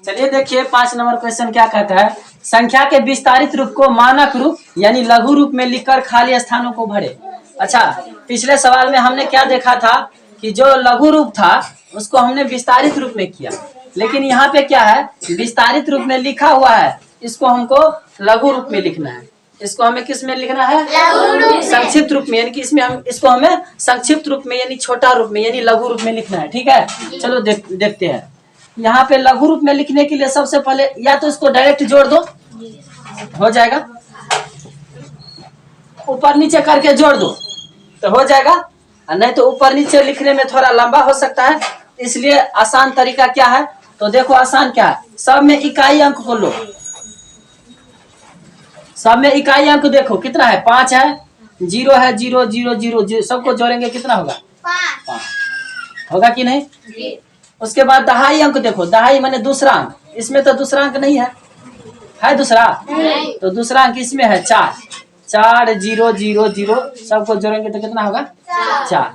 चलिए देखिए 5 number question क्या कहता है। संख्या के विस्तारित रूप को मानक रूप यानी लघु रूप में लिखकर खाली स्थानों को भरे। अच्छा, पिछले सवाल में हमने क्या देखा था कि जो लघु रूप था उसको हमने विस्तारित रूप में किया, लेकिन यहाँ पे क्या है, विस्तारित रूप में लिखा हुआ है, इसको हमको लघु रूप में लिखना है। इसको हमें किस में लिखना है? संक्षिप्त रूप में, यानी कि इसमें हम इसको हमें संक्षिप्त रूप में यानी छोटा रूप में यानी लघु रूप में लिखना है। ठीक है, चलो देखते हैं। यहाँ पे लघु रूप में लिखने के लिए सबसे पहले या तो इसको डायरेक्ट जोड़ दो, हो जाएगा, ऊपर नीचे करके जोड़ दो तो हो जाएगा, नहीं तो ऊपर नीचे लिखने में थोड़ा लंबा हो सकता है, इसलिए आसान तरीका क्या है, तो देखो आसान क्या है, सब में इकाई अंक को लो। सब में इकाई अंक देखो कितना है, 5 है, 0 है, 0 0 0 0, सबको जोड़ेंगे कितना होगा? 5 होगा कि नहीं? उसके बाद दहाई अंक देखो, दहाई माने दूसरा अंक, इसमें तो दूसरा अंक नहीं है दूसरा? तो दूसरा अंक इसमें है 4 4 0 0 0, सबको जोड़ेंगे तो कितना होगा? 4।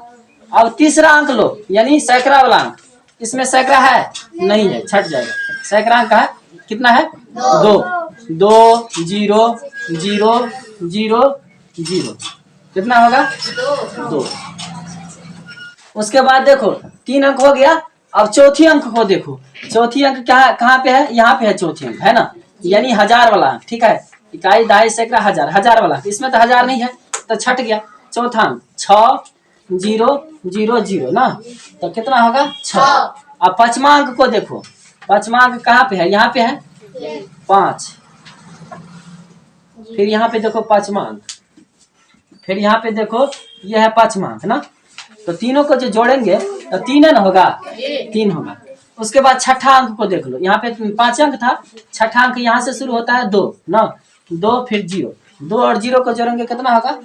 अब तीसरा अंक लो यानी सैकड़ा वाला अंक, इसमें सैकड़ा है नहीं है, छट जाएगा। सैकड़ा अंक है कितना है? 2 2 0 0 0 0, कितना होगा? 2। उसके बाद देखो 3 अंक हो गया। अब चौथी अंक को देखो, चौथी अंक कहाँ पे है? यहाँ पे है चौथी अंक, है ना, यानी 1000 वाला अंक। ठीक है, इकाई दहाई सैकड़ा 1000 वाला, इसमें तो 1000 नहीं है तो छट गया। चौथा अंक 6 0 0 0 ना, तो कितना होगा? 6। अब पांचवा अंक को देखो, पांचवा अंक कहाँ पे है? यहाँ पे है 5, फिर यहाँ पे देखो पांचवा अंक, फिर यहाँ पे देखो ये है पांचवा अंक ना, तो तीनों को जो जोड़ेंगे तो 3 न होगा? 3 होगा। उसके बाद छठा अंक को देख लो, यहाँ पे 5 अंक था, छठा अंक यहाँ से शुरू होता है 2 ना, 2 फिर 0, 2 और 0 को जोड़ेंगे कितना होगा?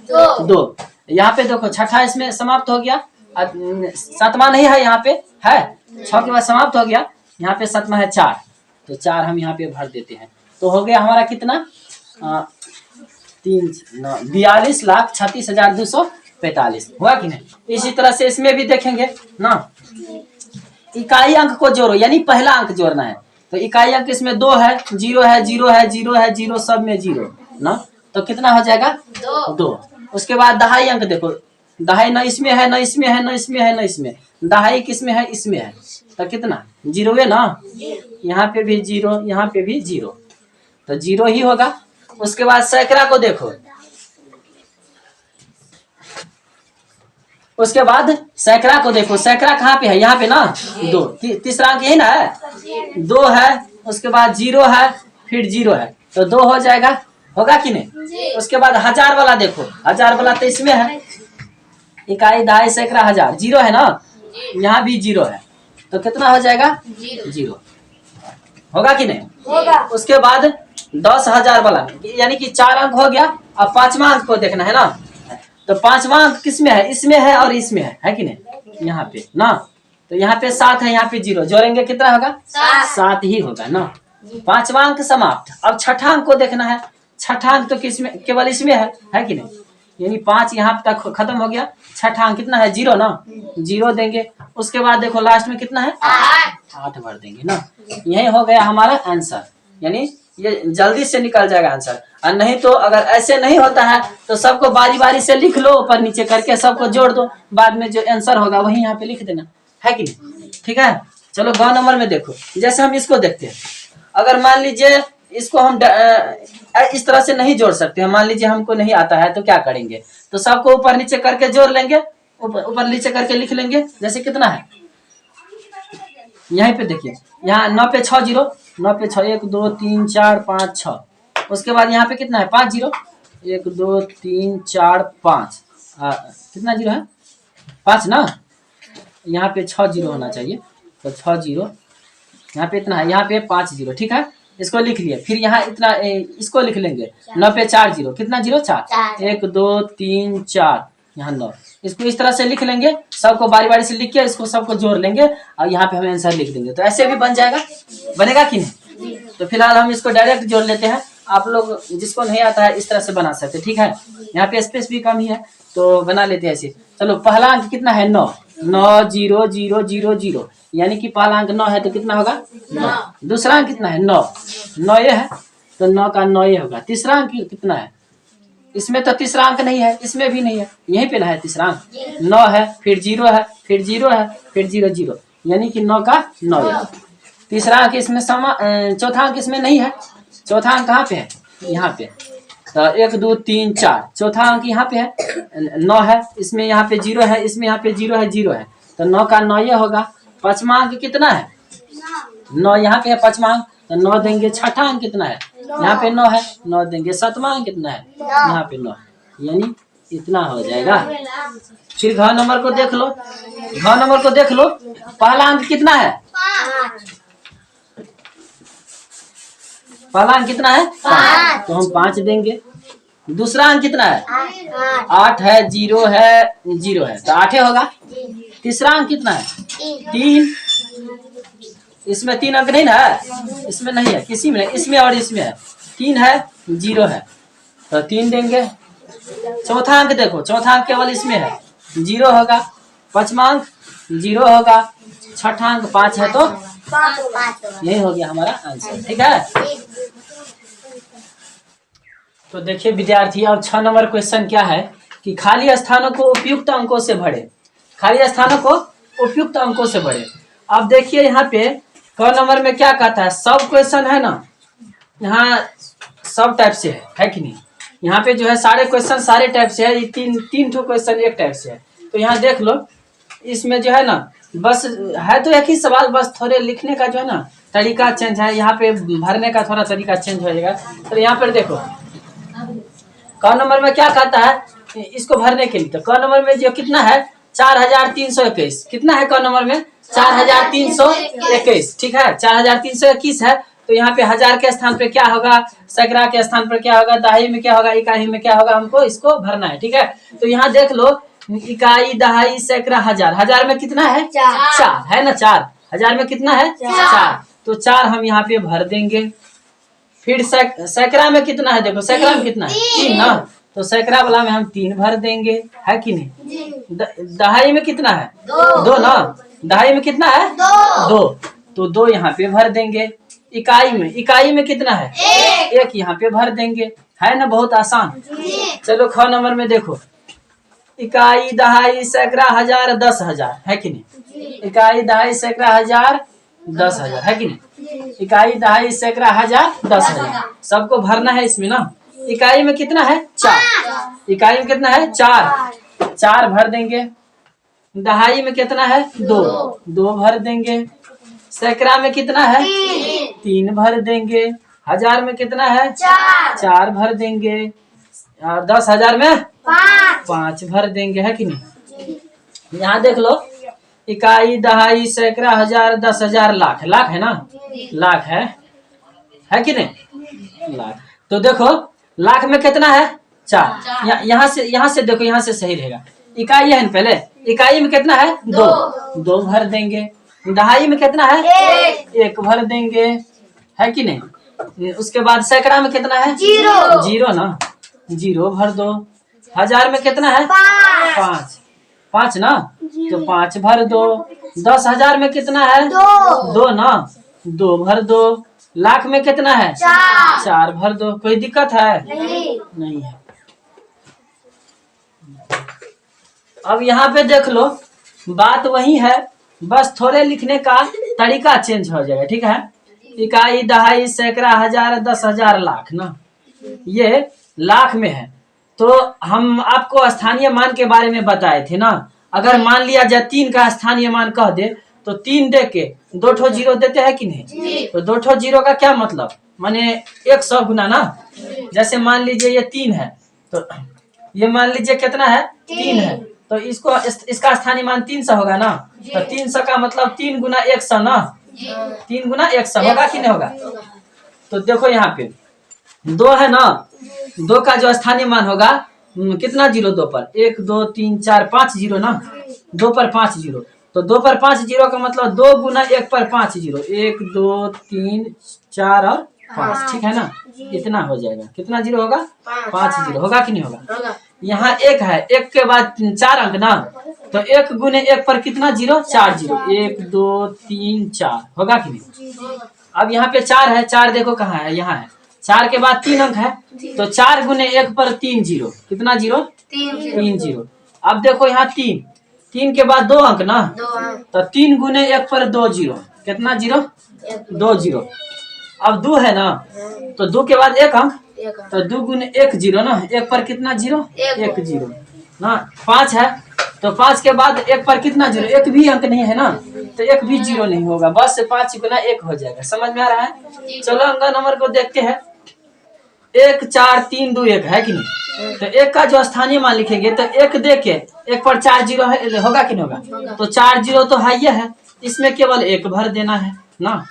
2। यहाँ पे देखो छठा इसमें समाप्त हो गया, सातवां नहीं है, यहाँ पे है 6 के बाद समाप्त हो गया, यहाँ पे सातवां है 4, तो 4 हम यहाँ पे भर देते हैं, तो हो गया हमारा कितना? 42,36,245 हुआ कि नहीं? इसी तरह से इसमें भी देखेंगे ना, इकाई अंक को जोड़ो यानी पहला अंक जोड़ना है, तो इकाई अंक इसमें 2 है, 0 है, 0 है, 0 है, 0, सब में 0 ना, तो कितना हो जाएगा? 2। उसके बाद दहाई अंक देखो, दहाई न इसमें है, न इसमें है, न इसमें है, न इसमें, दहाई किसमें है? इसमें है, तो कितना? 0 है ना, यहाँ पे भी 0, यहाँ पे भी 0, तो 0 ही होगा। उसके बाद सैकड़ा को देखो, उसके बाद सैकड़ा को देखो, सैकड़ा कहाँ पे है? यहाँ पे ना, 2, तीसरा अंक यही ना है, 2 है, उसके बाद 0 है, फिर 0 है, तो 2 हो जाएगा, होगा कि नहीं? उसके बाद 1000 वाला देखो, 1000 वाला तो इसमें है, इकाई दहाई सैकड़ा 1000, 0 है ना, यहाँ भी 0 है, तो कितना हो जाएगा? 0 होगा कि नहीं? होगा। उसके बाद 10,000 वाला यानी कि 4 अंक हो गया। अब पांचवा अंक को देखना है ना, तो पांचवा अंक किसमें है? इसमें है और इसमें है कि नहीं? यहाँ पे ना, तो यहाँ पे 7 है, यहाँ पे 0, जोड़ेंगे कितना होगा? 7 ही होगा ना। पांचवा अंक समाप्त। अब छठा अंक को देखना है, छठा अंक तो किसमें? केवल इसमें है कि नहीं, यानी 5 यहाँ तक खत्म हो गया। छठा अंक कितना है? 0 ना, 0 देंगे। उसके बाद देखो लास्ट में कितना है? 8 भर देंगे ना। यही हो गया हमारा आंसर, यानी ये जल्दी से निकल जाएगा आंसर। और नहीं तो अगर ऐसे नहीं होता है तो सबको बारी बारी से लिख लो, ऊपर नीचे करके सबको जोड़ दो, बाद में जो आंसर होगा वही यहाँ पे लिख देना, है कि नहीं? ठीक है, चलो ग नंबर में देखो, जैसे हम इसको देखते हैं। अगर मान लीजिए इसको हम इस तरह से नहीं जोड़ सकते हैं, मान लीजिए हमको नहीं आता है तो क्या करेंगे? तो सबको ऊपर नीचे करके जोड़ लेंगे, ऊपर नीचे करके लिख लेंगे। जैसे कितना है, यहीं पे देखिए, यहाँ 9 पे 6 0, 9 पे 6, 1 2 3 4 5 6। उसके बाद यहाँ पे कितना है? 5 0, 1 2 3 4 5, कितना 0 है? 5 ना, यहाँ पे 6 0 होना चाहिए, तो 6 0, यहाँ पे इतना है, यहाँ पे 5 0, ठीक है, इसको लिख लिए। फिर यहाँ इतना इसको लिख लेंगे, 9 पे 4 0, कितना 0? 4, 1 2 3 4, यहाँ 9, इसको इस तरह से लिख लेंगे। सबको बारी बारी से लिख के इसको सबको जोड़ लेंगे और यहाँ पे हम आंसर लिख देंगे, तो ऐसे भी बन जाएगा, बनेगा कि नहीं? तो फिलहाल हम इसको डायरेक्ट जोड़ लेते हैं, आप लोग जिसको नहीं आता है इस तरह से बना सकते, ठीक है। यहाँ पे स्पेस भी कम ही है तो बना लेते हैं ऐसे। चलो पहला अंक कितना है? 9, 9 0 0 0 0, यानी कि पहला अंक 9 है तो कितना होगा 9। दूसरा अंक कितना है 9, 9 ये है तो 9 का 9 ये होगा। तीसरा अंक कितना है, इसमें तो तीसरा अंक नहीं है, इसमें भी नहीं है, यहीं पे ना है तीसरा अंक। 9 है फिर 0 है फिर 0 है फिर 0 0, यानी कि 9 का 9 है। तीसरा अंक इसमें चौथा अंक इसमें नहीं है। चौथा अंक कहाँ पे है, यहाँ पे। तो 1 2 3 4, चौथा अंक यहाँ पे है 9 है, इसमें यहाँ पे 0 है, इसमें यहाँ पे 0 है 0 है, तो 9 का 9 ये होगा। पांचवा अंक कितना है 9, यहाँ पे है पांचवा अंक तो 9 देंगे। छठा अंक कितना है, यहाँ पे 9 है, 9 देंगे। सातवां अंक कितना है, यहाँ पे 9, यानी इतना हो जाएगा। फिर घ नंबर को देख लो, घ नंबर को देख लो, पहला अंक कितना है, पहला अंक कितना है 5, तो हम 5 देंगे। दूसरा अंक कितना है 8 है, 0 है 0 है, तो 8 होगा। तीसरा अंक कितना है 3, इसमें 3 अंक नहीं ना है, इसमें नहीं है, किसी में नहीं, इसमें और इसमें है। 3 है 0 है, तो 3 देंगे। चौथा अंक देखो, चौथा अंक केवल इसमें है, 0 होगा। पांचवा अंक 0 होगा। छठा अंक 5 है, तो यही हो गया हमारा आंसर। ठीक है, तो देखिए विद्यार्थी, अब 6 नंबर क्वेश्चन क्या है कि खाली स्थानों को उपयुक्त अंकों से भरे, खाली स्थानों को उपयुक्त अंकों से भरे। अब देखिए यहाँ पे क नंबर में क्या कहता है, सब क्वेश्चन है ना, यहाँ सब टाइप से है कि नहीं। यहाँ पे जो है सारे क्वेश्चन सारे टाइप से है, ये तीन ठो क्वेश्चन एक टाइप से है। तो यहाँ देख लो, इसमें जो है ना बस है तो एक ही सवाल, बस थोड़े लिखने का जो है ना तरीका चेंज है, यहाँ पे भरने का थोड़ा तरीका चेंज हो जाएगा। तो यहाँ पर देखो क नंबर में क्या कहता है इसको भरने के लिए, तो क नंबर में जो कितना है 4321, कितना है क नंबर में 4321, ठीक है 4321 है। तो यहाँ पे हजार के स्थान पे क्या होगा, सैकड़ा के स्थान पर क्या होगा, दहाई में क्या होगा, इकाई में क्या होगा, हमको इसको भरना है। ठीक है, तो यहाँ देख लो इकाई दहाई सैकड़ा हजार, हजार में कितना है 4 है ना, 4 हजार में कितना है 4, तो 4 हम यहाँ पे भर देंगे। फिर सैकड़ा में कितना है, देखो सैकड़ा में कितना है 3 ना, तो सैकड़ा वाला में हम 3 भर देंगे, है कि नहीं। दहाई में कितना है 2 ना, दहाई में कितना है 2, तो 2 यहाँ पे भर देंगे। इकाई में कितना है 1 यहाँ पे भर देंगे, है ना, बहुत आसान। चलो ख नंबर में देखो, इकाई दहाई सैकड़ा हजार 10,000, है कि नहीं। इकाई दहाई सैकड़ा हजार 10,000, है कि नहीं। इकाई दहाई सैकड़ा हजार 10,000 सबको भरना है इसमें ना। इकाई में कितना है 4, इकाई में कितना है 4 भर देंगे। दहाई में कितना है 2 भर देंगे। सैकड़ा में कितना है 3 भर देंगे। हजार में कितना है 4 भर देंगे। 10,000 में 5 भर देंगे, है कि नहीं। यहाँ देख लो, इकाई दहाई सैकड़ा हजार 10,000 लाख, लाख है ना, लाख है कि नहीं, लाख। तो देखो लाख में कितना है 4, यहाँ से देखो, यहाँ से सही रहेगा। इकाई है ना, पहले इकाई में कितना है 2 भर देंगे। दहाई में कितना है 1 भर देंगे, है कि नहीं। उसके बाद सैकड़ा में कितना है 0 ना, 0 भर दो। हजार में कितना है 5 ना, तो 5 भर दो। 10,000 में कितना है 2 ना, 2 भर दो। लाख में कितना है 4 भर दो। कोई दिक्कत है नहीं है। अब यहाँ पे देख लो, बात वही है, बस थोड़े लिखने का तरीका चेंज हो जाएगा। ठीक है, इकाई दहाई सैकड़ा हजार 10,000 लाख ना, ये लाख में है। तो हम आपको स्थानीय मान के बारे में बताए थे ना, अगर मान लिया जाए 3 का स्थानीय मान कह दे तो 3 दे के 2 ठो 0 देते हैं कि नहीं। तो 2 ठो 0 का क्या मतलब, माने 100 गुना ना। जैसे मान लीजिए ये 3 है, तो ये मान लीजिए कितना है 3 है, तो इसका स्थानीय मान 300 होगा ना। तो 300 का मतलब 3 गुना 100 ना, 3 गुना 100 होगा कि नहीं होगा। तो देखो यहाँ पे 2 है ना, 2 का जो स्थानीय मान होगा कितना 0 2 पर, 1 2 3 4 5 0 ना, 2 पर 5 0। तो 2 पर 5 0 का मतलब 2 गुना 1 पर 5 0, 1 2 3 4 और 5, ठीक है ना। इतना हो जाएगा, कितना 0 होगा 5 0 होगा कि नहीं होगा। यहाँ एक है, एक के बाद 4 अंक ना, तो 1 गुने 1 पर कितना जीरो, 4 जीरो, 1 2 3 4 होगा कि नहीं। अब यहाँ पे 4 है, 4 देखो कहाँ है, यहाँ है, 4 के बाद 3 अंक है, तो 4 गुने 1 पर 3 जीरो, कितना जीरो, 3 जीरो। अब देखो यहाँ 3, 3 के बाद 2 अंक ना, तो 3 गुने 1 पर 2 जीरो, कितना जीरो, 2 जीरो। अब 2 है ना, तो 2 के बाद 1 अंक, तो 2 गुने 1 जीरो ना, 1 पर कितना जीरो, 1 जीरो ना। 5 है, तो 5 के बाद 1 पर कितना जीरो, 1 भी अंक नहीं है ना, तो 1 भी जीरो नहीं होगा, बस 5 गुना 1 हो जाएगा। समझ में आ रहा है। चलो अंक नंबर को देखते हैं। 1 4 3 2 1 है कि नहीं, तो 1 का जो स्थानीय मान लिखेंगे, तो 1 दे के 1 पर 4 जीरो है, होगा कि नहीं होगा, तो 4 जीरो तो है ये है, इसमें केवल 1 भर देना है ना।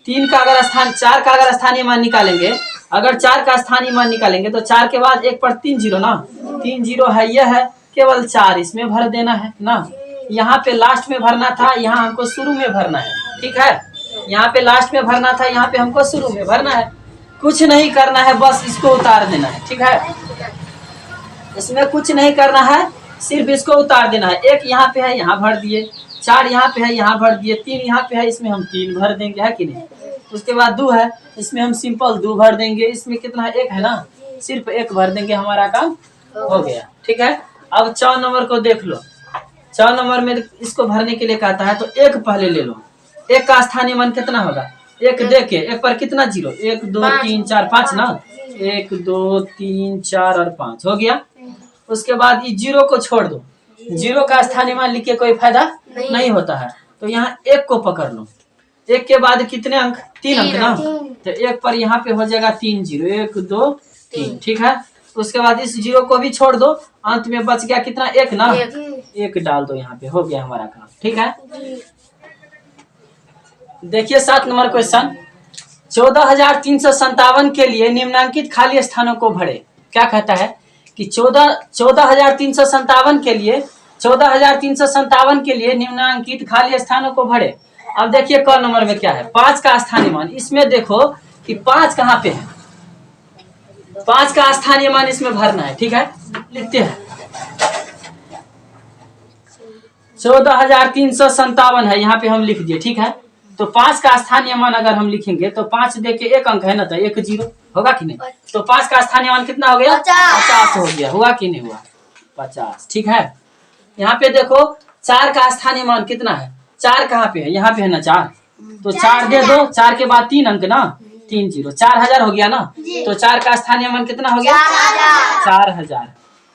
3 का अगर 4 का अगर स्थानीय मान निकालेंगे, अगर 4 का स्थानीय मान निकालेंगे, तो 4 के बाद 1 पर 3 जीरो ना, 3 जीरो है ये है, केवल 4 इसमें भर देना है ना। यहाँ पे लास्ट में भरना था, यहाँ हमको शुरू में भरना है, ठीक है। यहाँ पे लास्ट में भरना था, यहाँ पे हमको शुरू में भरना है। कुछ नहीं करना है, बस इसको उतार देना है, ठीक है। इसमें कुछ नहीं करना है, सिर्फ इसको उतार देना है। 1 यहाँ पे है, यहाँ भर दिए, 4 यहाँ पे है, यहाँ भर दिए, 3 यहाँ पे है, इसमें हम 3 भर देंगे, है कि नहीं। उसके बाद 2 है, इसमें हम सिंपल 2 भर देंगे, इसमें कितना है, 1 है ना, सिर्फ 1 भर देंगे, हमारा काम हो गया, ठीक है। अब 4 नंबर को देख लो। 4 नंबर में इसको भरने के लिए कहता है, तो 1 पहले ले लो। 1 का स्थानीय मान कितना होगा, 1 दे के 1 पर कितना जीरो, 1 2 3 4 5 ना, 1 2 3 4 और 5 हो गया। उसके बाद ये जीरो को छोड़ दो, जीरो का स्थानीय मान लिख के कोई फायदा नहीं होता है, तो यहाँ 1 को पकड़ लो। 1 के बाद कितने अंक, 3 अंक ना, तो 1 पर यहाँ पे हो जाएगा 3 जीरो, 1 2 3, ठीक है। उसके बाद इस जीरो को भी छोड़ दो, अंत में बच गया कितना, 1 ना, 1 डाल दो, यहाँ पे हो गया हमारा काम, ठीक है। देखिए 7 नंबर क्वेश्चन। 14,357 के लिए निम्नांकित खाली स्थानों को भरे। क्या कहता है कि 14,357 के लिए 14,357 के लिए निम्नांकित खाली स्थानों को भरे। अब देखिए क नंबर में क्या है, 5 का स्थानीय मान। इसमें देखो कि 5 कहाँ पे है, 5 का स्थानीय मान इसमें भरना है, ठीक है। लिखते हैं 14,357 है, यहाँ पे हम लिख दिए, ठीक है। तो 5 का स्थानीय मान अगर हम लिखेंगे, तो 5 दे के 1 अंक है ना, तो 1 जीरो होगा कि नहीं। तो 5 का स्थानीय मान कितना हो गया, 50 हो गया, हुआ कि नहीं हुआ, 50, ठीक है। यहाँ पे देखो 4 का स्थानीय मान कितना है, 4 कहाँ पे है, यहाँ पे है ना 4, तो 4 दे दो, 4 के बाद 3 अंक ना, 3 जीरो, 4000 हो गया ना। तो 4 का स्थानीय मान कितना हो गया, 4000,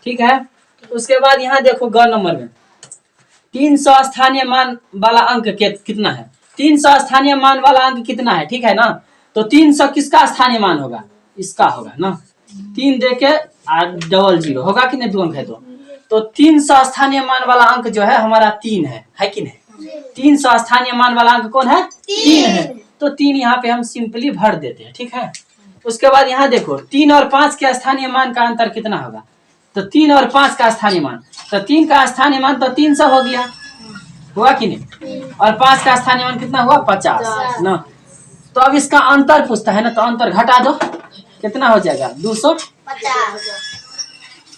ठीक है। उसके बाद यहाँ देखो ग नंबर में 300 स्थानीय मान वाला अंक कितना है, 300 स्थानीय मान वाला अंक कितना है, ठीक है ना। तो 300 किसका स्थानीय मान होगा, इसका होगा ना। 3 दे के डबल जीरो होगा कि नहीं, 2 अंक है तो 300 स्थानीय मान वाला अंक जो है हमारा 3 है कि नहीं। 300 स्थानीय मान वाला अंक कौन है, 3 है, तो 3 यहाँ पे हम सिंपली भर देते हैं, ठीक है। उसके बाद यहाँ देखो 3 और 5 के स्थानीय मान का अंतर कितना होगा, तो 3 और 5 का स्थानीय मान, तो 3 का स्थानीय मान तो 300 हो गया, हुआ कि नहीं। और 5 का स्थानीय मान कितना हुआ, 50 ना। तो अब इसका अंतर पूछता है ना, तो अंतर घटा दो, कितना हो जाएगा, 250,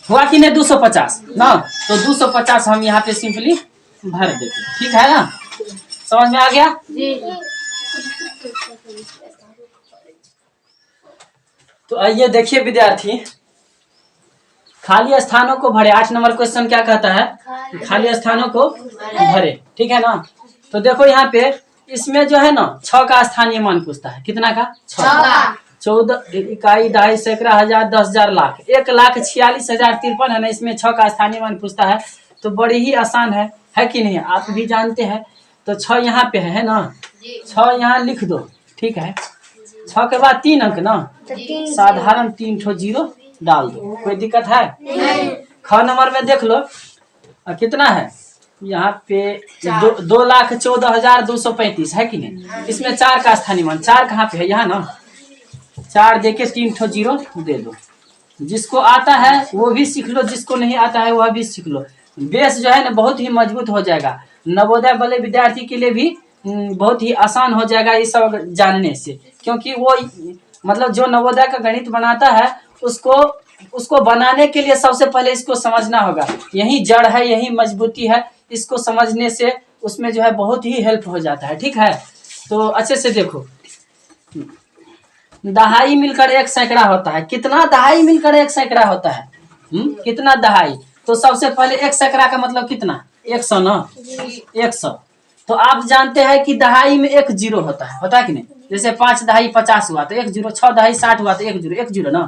हुआ कि नहीं, 250 ना। तो 250 हम यहाँ पे सिंपली भर देते, ठीक है ना। समझ में आ गया जी। तो आइए देखिए विद्यार्थी, खाली स्थानों को भरे। 8 नंबर क्वेश्चन क्या कहता है, खाली स्थानों को भरे, ठीक है ना। तो देखो यहाँ पे इसमें जो है ना 6 का स्थानीय मान पूछता है, कितना का, 6, 14 इकाई दहाई सैकड़ा हजार 10,000 लाख 1,46,053 है ना। इसमें 6 का स्थानीय मान पूछता है, तो बड़ी ही आसान है कि नहीं, आप भी जानते हैं। तो 6 यहाँ पे है ना, 6 यहाँ लिख दो, ठीक है। 6 के बाद 3 अंक ना, साधारण 3 ठो जीरो डाल दो, कोई दिक्कत है नहीं। ख नंबर में देख लो कितना है, यहाँ पे 2,14,235 है कि नहीं। इसमें 4 का स्थानीय मान, 4 कहाँ पे है, यहाँ ना, 4 देके 3 ठो जीरो दे दो। जिसको आता है वो भी सीख लो, जिसको नहीं आता है वह भी सीख लो। बेस जो है ना बहुत ही मजबूत हो जाएगा, नवोदय वाले विद्यार्थी के लिए भी बहुत ही आसान हो जाएगा ये सब जानने से। क्योंकि वो मतलब जो नवोदय का गणित बनाता है उसको उसको बनाने के लिए सबसे पहले इसको समझना होगा, यही जड़ है, यही मजबूती है। इसको समझने से उसमें जो है बहुत ही हेल्प हो जाता है। ठीक है, तो अच्छे से देखो, दहाई मिलकर एक सैकड़ा होता है। कितना दहाई मिलकर एक सैकड़ा होता है? कितना दहाई? तो सबसे पहले एक सैकड़ा का मतलब कितना? 100 ना, 100। तो आप जानते हैं कि दहाई में एक जीरो होता है कि नहीं? जैसे 5 दहाई 50 हुआ तो 1 जीरो, 6 दहाई 60 हुआ तो 1 जीरो ना।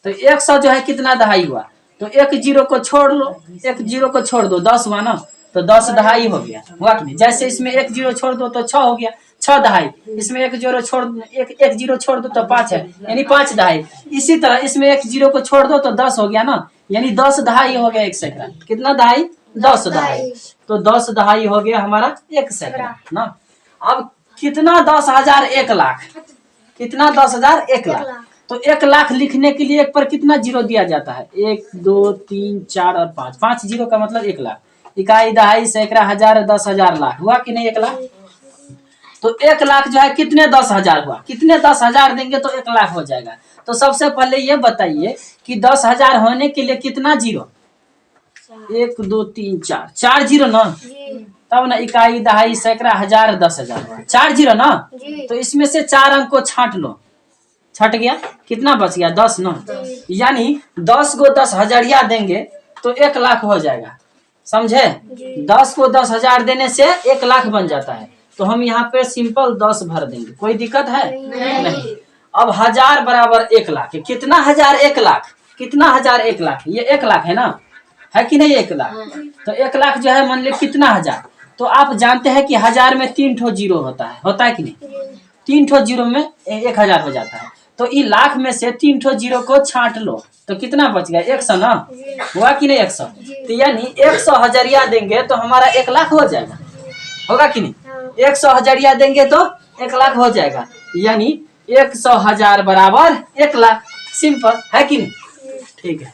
तो 100 जो है कितना दहाई हुआ? तो 1 जीरो को छोड़ लो, 1 जीरो को छोड़ दो, 10 हुआ ना, तो 10 दहाई हो गया, हुआ कि नहीं? जैसे इसमें 1 जीरो छोड़ दो तो 6 हो गया, 6 दहाई। इसमें 1 जीरो छोड़, एक जीरो छोड़ दो तो 5 है, यानी 5 दहाई। इसी तरह इसमें 1 जीरो को छोड़ दो तो 10 हो गया ना, यानी 10 दहाई हो गया एक सैकड़ा। कितना दहाई? 10 दहाई। तो 10 दहाई हो गया हमारा एक सैकड़ा ना। अब कितना? 10,000 1 लाख। कितना? 10,000 1 लाख। तो 1 लाख लिखने के लिए एक पर कितना जीरो दिया जाता है? 1 2 3 4 और 5, 5 जीरो का मतलब 1 लाख। इकाई, दहाई, सैकड़ा, हजार, 10,000, लाख। हुआ कि नहीं 1 लाख? तो 1 लाख जो है कितने 10,000 हुआ? कितने 10,000 देंगे तो 1 लाख हो जाएगा? तो सबसे पहले ये बताइए कि 10,000 होने के लिए कितना जीरो? 1 2 3 4, 4 जीरो ना, तब ना इकाई, दहाई, सैकड़ा, हजार, 10,000, 4 जीरो ना। तो इसमें से 4 अंक को छांट लो, छट गया, कितना बच गया? 10 ना। यानी 10 को 10 हजारिया देंगे तो 1 लाख हो जाएगा, समझे? 10 को 10,000 देने से 1 लाख बन जाता है। तो हम यहाँ पे सिंपल 10 भर देंगे, कोई दिक्कत है? नहीं। अब हजार बराबर 1 लाख है। कितना हजार? 1 लाख। कितना हजार? 1 लाख। ये 1 लाख है ना, है कि नहीं? 1 लाख। तो 1 लाख जो है मान ली कितना हजार? तो आप जानते हैं कि हजार में 3 ठो जीरो होता है कि नहीं? 3 ठो जीरो में 1,000 हो जाता है। तो ये लाख में से 3 ठो जीरो को छांट लो तो कितना बच गया? 100 ना। हुआ कि नहीं 100? तो यानी 100 हजारिया देंगे तो हमारा 1 लाख हो जाएगा, होगा कि नहीं? 100 हजारिया देंगे तो 1 लाख हो जाएगा, यानी 100 हजार बराबर 1 लाख। सिंपल है कि नहीं? ठीक है।